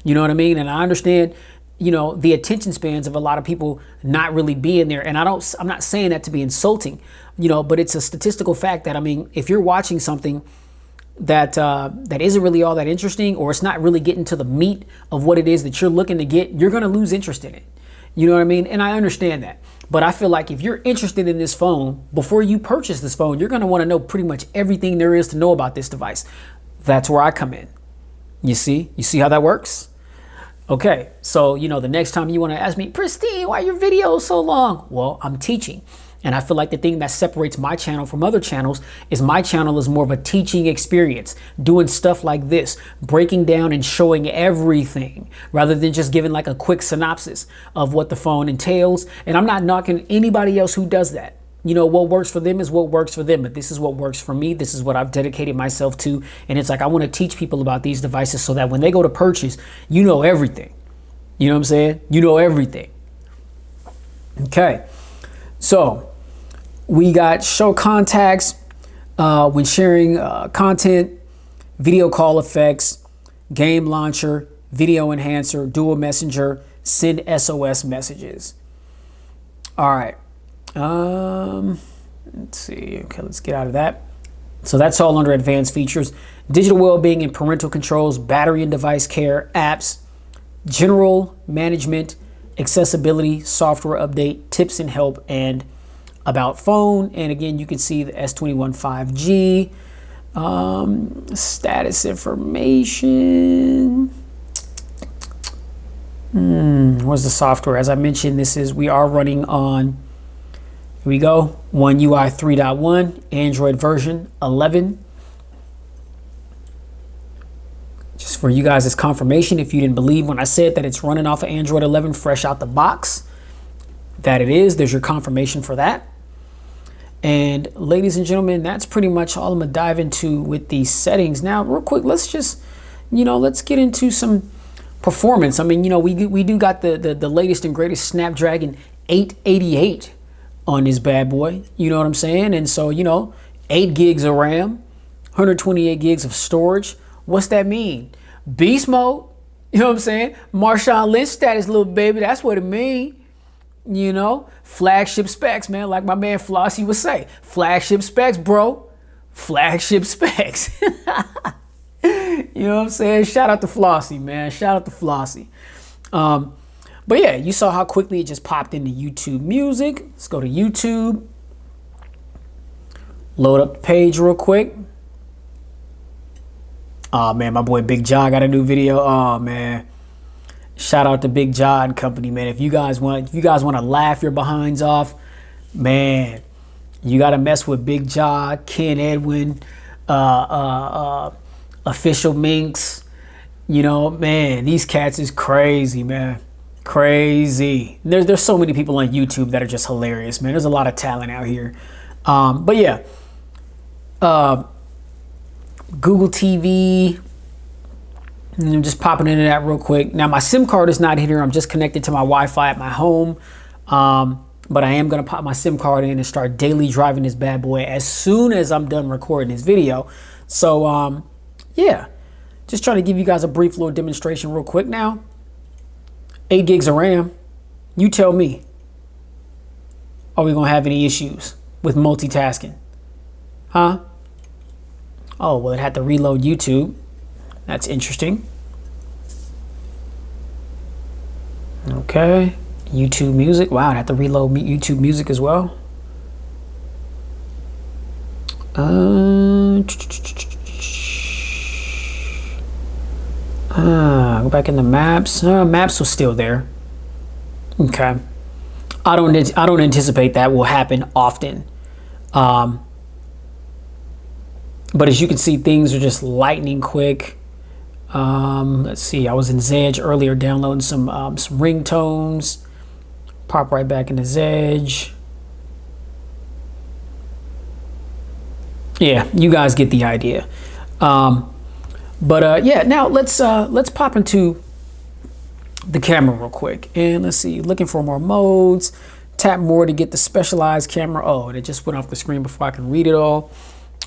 You know what I mean? And I understand, you know, the attention spans of a lot of people not really being there. And I'm not saying that to be insulting, you know, but it's a statistical fact that, I mean, if you're watching something that isn't really all that interesting, or it's not really getting to the meat of what it is that you're looking to get, you're going to lose interest in it. You know what I mean? And I understand that. But I feel like if you're interested in this phone, before you purchase this phone, you're going to want to know pretty much everything there is to know about this device. That's where I come in. You see how that works? Okay. So, you know, the next time you want to ask me, Pristine, why are your videos so long? Well, I'm teaching. And I feel like the thing that separates my channel from other channels is my channel is more of a teaching experience, doing stuff like this, breaking down and showing everything rather than just giving like a quick synopsis of what the phone entails. And I'm not knocking anybody else who does that. You know, what works for them is what works for them. But this is what works for me. This is what I've dedicated myself to. And it's like, I want to teach people about these devices so that when they go to purchase, you know everything. You know what I'm saying? You know everything. Okay. So we got show contacts when sharing content, video call effects, game launcher, video enhancer, dual messenger, send SOS messages. All right. Let's see. Okay, let's get out of that. So that's all under advanced features. Digital well-being and parental controls, battery and device care, apps, general management, accessibility, software update, tips and help, and about phone. And again, you can see the S21 5G, status information. Where's the software? As I mentioned, we are running on, here we go, One UI 3.1, Android version 11. Just for you guys as confirmation, if you didn't believe when I said that it's running off of Android 11 fresh out the box, that it is. There's your confirmation for that. And ladies and gentlemen, that's pretty much all I'm gonna dive into with these settings. Now, real quick, let's just, let's get into some performance. I mean, we do got the latest and greatest Snapdragon 888 on this bad boy. You know what I'm saying? And so, 8 gigs of RAM, 128 gigs of storage. What's that mean? Beast mode. You know what I'm saying? Marshawn Lynch status, little baby. That's what it means. Flagship specs, man, like my man Flossie would say. Flagship specs, bro. Flagship specs. You know what I'm saying? Shout out to Flossie, man. Shout out to Flossie. But yeah, you saw how quickly it just popped into YouTube Music. Let's go to YouTube. Load up the page real quick. Oh man, my boy Big Jaw got a new video. Oh man. Shout out to Big Jaw and company, man. If you guys want to laugh your behinds off, man, you got to mess with Big Jaw, Ken Edwin, Official Minx. Man, these cats is crazy, man. Crazy. There's so many people on YouTube that are just hilarious, man. There's a lot of talent out here. But yeah, Google TV. And I'm just popping into that real quick. Now my SIM card is not here. I'm just connected to my Wi-Fi at my home. But I am going to pop my SIM card in and start daily driving this bad boy as soon as I'm done recording this video. So yeah, just trying to give you guys a brief little demonstration real quick now. 8 gigs of RAM. You tell me, are we going to have any issues with multitasking? Huh? Oh, well, it had to reload YouTube. That's interesting. Okay. YouTube Music. Wow, I have to reload YouTube Music as well. Go back in the maps. Maps was still there. Okay. I don't anticipate that will happen often. But as you can see, things are just lightning quick. Let's see. I was in Zedge earlier downloading some ringtones. Pop right back into Zedge. Yeah, you guys get the idea. Yeah, now let's pop into the camera real quick, and let's see. Looking for more modes. Tap more to get the specialized camera. Oh, and it just went off the screen before I can read it all.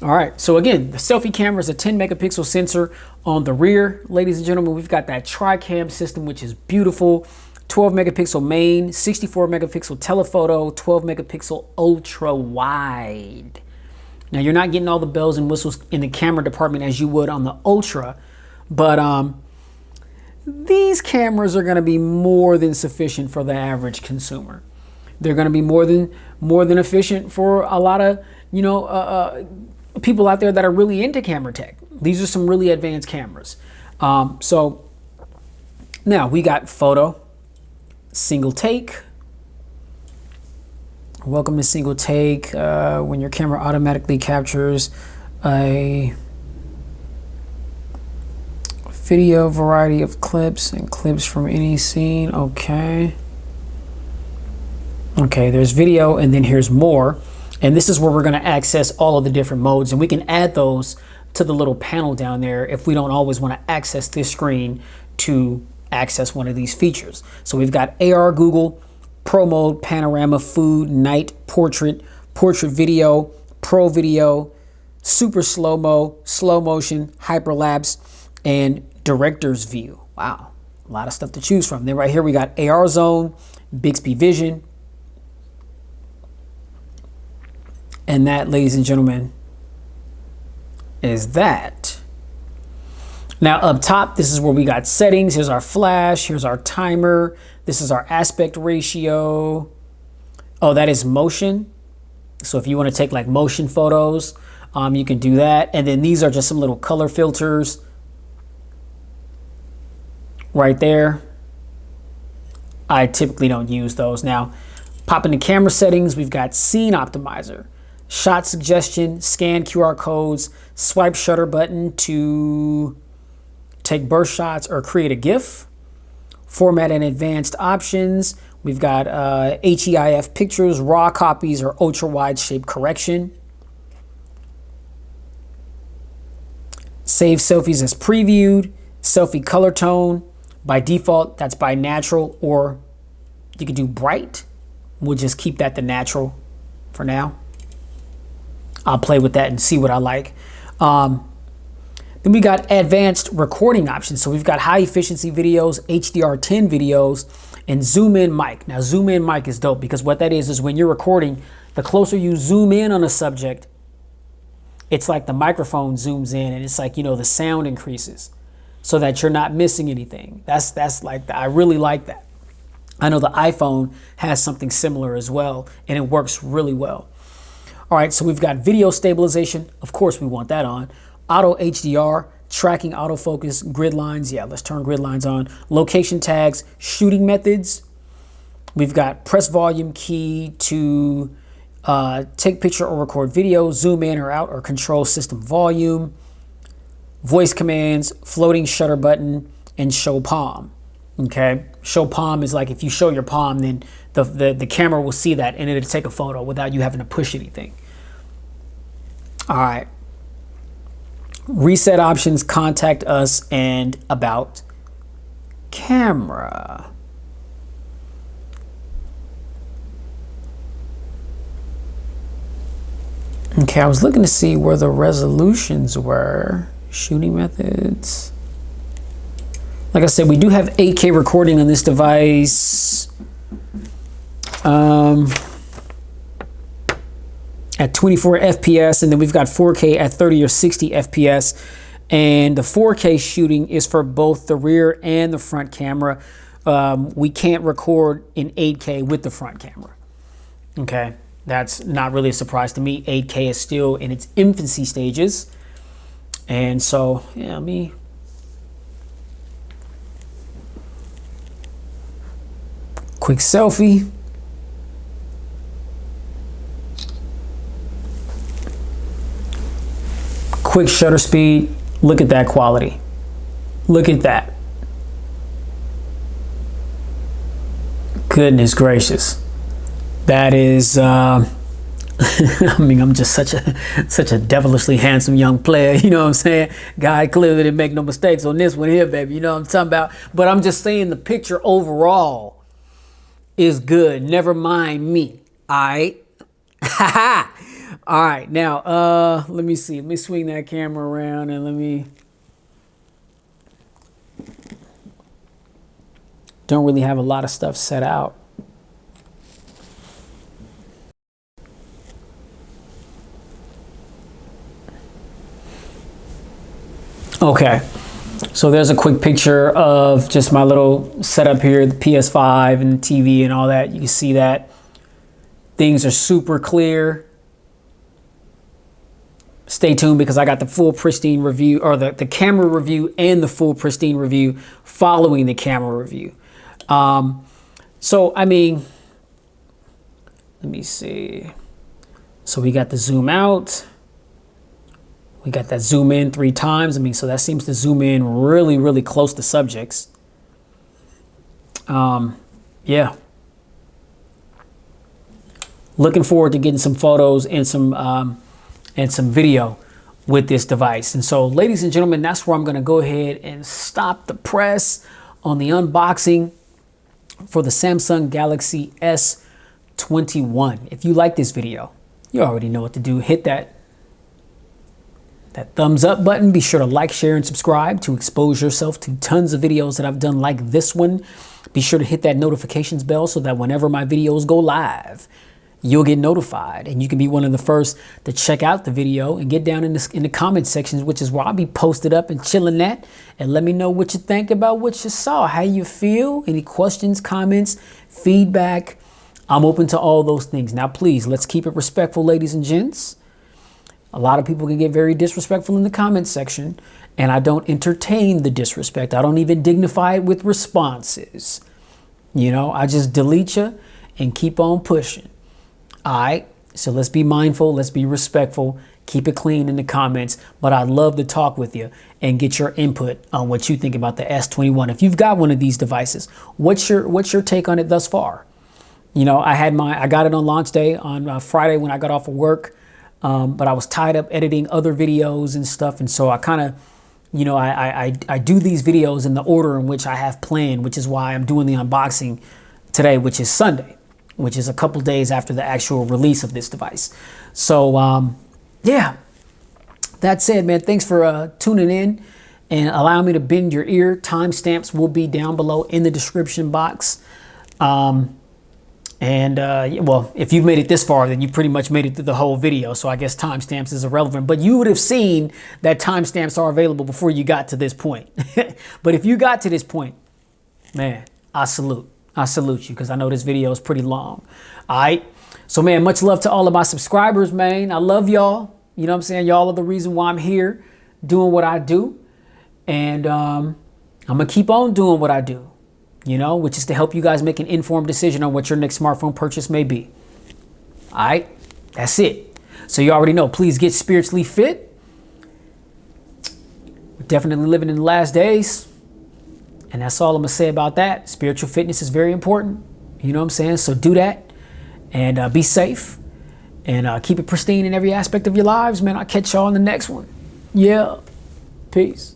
All right, so again, the selfie camera is a 10 megapixel sensor on the rear. Ladies and gentlemen, we've got that tri-cam system, which is beautiful. 12 megapixel main, 64 megapixel telephoto, 12 megapixel ultra wide. Now, you're not getting all the bells and whistles in the camera department as you would on the ultra, but these cameras are going to be more than sufficient for the average consumer. They're going to be more than efficient for a lot of, people out there that are really into camera tech. These are some really advanced cameras. So now we got photo, single take. Welcome to single take, when your camera automatically captures a video variety of clips and clips from any scene. Okay, there's video, and then here's more. And this is where we're going to access all of the different modes, and we can add those to the little panel down there if we don't always want to access this screen to access one of these features. So we've got AR Google, Pro mode, panorama, food, night, portrait, portrait video, pro video, super slow-mo, slow motion, hyperlapse, and director's view. Wow, a lot of stuff to choose from. Then right here we got AR zone, Bixby Vision. And that, ladies and gentlemen, is that. Now up top, this is where we got settings. Here's our flash, here's our timer. This is our aspect ratio. Oh, that is motion. So if you want to take like motion photos, you can do that. And then these are just some little color filters right there. I typically don't use those. Now, pop into camera settings, we've got scene optimizer, shot suggestion, scan QR codes, swipe shutter button to take burst shots or create a GIF. Format and advanced options. We've got HEIF pictures, raw copies, or ultra wide shape correction. Save selfies as previewed. Selfie color tone. By default, that's by natural, or you could do bright. We'll just keep that the natural for now. I'll play with that and see what I like. Then we got advanced recording options. So we've got high efficiency videos, HDR10 videos, and zoom in mic. Now zoom in mic is dope because what that is when you're recording, the closer you zoom in on a subject, it's like the microphone zooms in and it's like, the sound increases so that you're not missing anything. That's like, I really like that. I know the iPhone has something similar as well, and it works really well. All right, so we've got video stabilization. Of course, we want that on. Auto HDR, tracking autofocus, grid lines. Yeah, let's turn grid lines on. Location tags, shooting methods. We've got press volume key to take picture or record video, zoom in or out, or control system volume. Voice commands, floating shutter button, and show palm. Okay, show palm is like if you show your palm, then the camera will see that and it'll take a photo without you having to push anything. All right. Reset options, contact us, and about camera. Okay, I was looking to see where the resolutions were. Shooting methods. Like I said, we do have 8K recording on this device. At 24 FPS, and then we've got 4K at 30 or 60 FPS. And the 4K shooting is for both the rear and the front camera. We can't record in 8K with the front camera. Okay, that's not really a surprise to me. 8K is still in its infancy stages. And so, yeah, Quick selfie. Quick shutter speed. Look at that quality. Look at that. Goodness gracious. That is, I mean, I'm just such a devilishly handsome young player, you know what I'm saying? God clearly didn't make no mistakes on this one here, baby, you know what I'm talking about? But I'm just saying the picture overall is good. Never mind me, all right? All right, now, let me see. Let me swing that camera around and let me... Don't really have a lot of stuff set out. Okay, so there's a quick picture of just my little setup here, the PS5 and the TV and all that. You can see that things are super clear. Stay tuned because I got the full pristine review, or the camera review and the full pristine review following the camera review. So, I mean, let me see. So we got the zoom out. We got that zoom in 3 times. I mean, so that seems to zoom in really, really close to subjects. Yeah. Looking forward to getting some photos and some video with this device. And so, ladies and gentlemen, that's where I'm going to go ahead and stop the press on the unboxing for the Samsung Galaxy S21. If you like this video, you already know what to do. Hit that thumbs up button. Be sure to like, share, and subscribe to expose yourself to tons of videos that I've done like this one. Be sure to hit that notifications bell so that whenever my videos go live, you'll get notified and you can be one of the first to check out the video and get down in the comment sections, which is where I'll be posted up and chilling at, and let me know what you think about what you saw, how you feel, any questions, comments, feedback. I'm open to all those things. Now, please, let's keep it respectful, ladies and gents. A lot of people can get very disrespectful in the comment section, and I don't entertain the disrespect. I don't even dignify it with responses. You know, I just delete you and keep on pushing. All right, so let's be mindful, let's be respectful, keep it clean in the comments, but I'd love to talk with you and get your input on what you think about the S21. If you've got one of these devices, what's your take on it thus far? You know, I got it on launch day on Friday when I got off of work, but I was tied up editing other videos and stuff, and so I kind of, you know, I do these videos in the order in which I have planned, which is why I'm doing the unboxing today, which is Sunday, which is a couple days after the actual release of this device. So, yeah, that said, man, thanks for tuning in and allowing me to bend your ear. Timestamps will be down below in the description box. Well, if you've made it this far, then you pretty much made it through the whole video. So I guess timestamps is irrelevant, but you would have seen that timestamps are available before you got to this point. But if you got to this point, man, I salute you, because I know this video is pretty long. All right. So, man, much love to all of my subscribers, man. I love y'all. You know what I'm saying? Y'all are the reason why I'm here doing what I do. And I'm going to keep on doing what I do, you know, which is to help you guys make an informed decision on what your next smartphone purchase may be. All right. That's it. So you already know, please get spiritually fit. We're definitely living in the last days. And that's all I'm going to say about that. Spiritual fitness is very important. You know what I'm saying? So do that and be safe and keep it pristine in every aspect of your lives, man. I'll catch y'all in the next one. Yeah. Peace.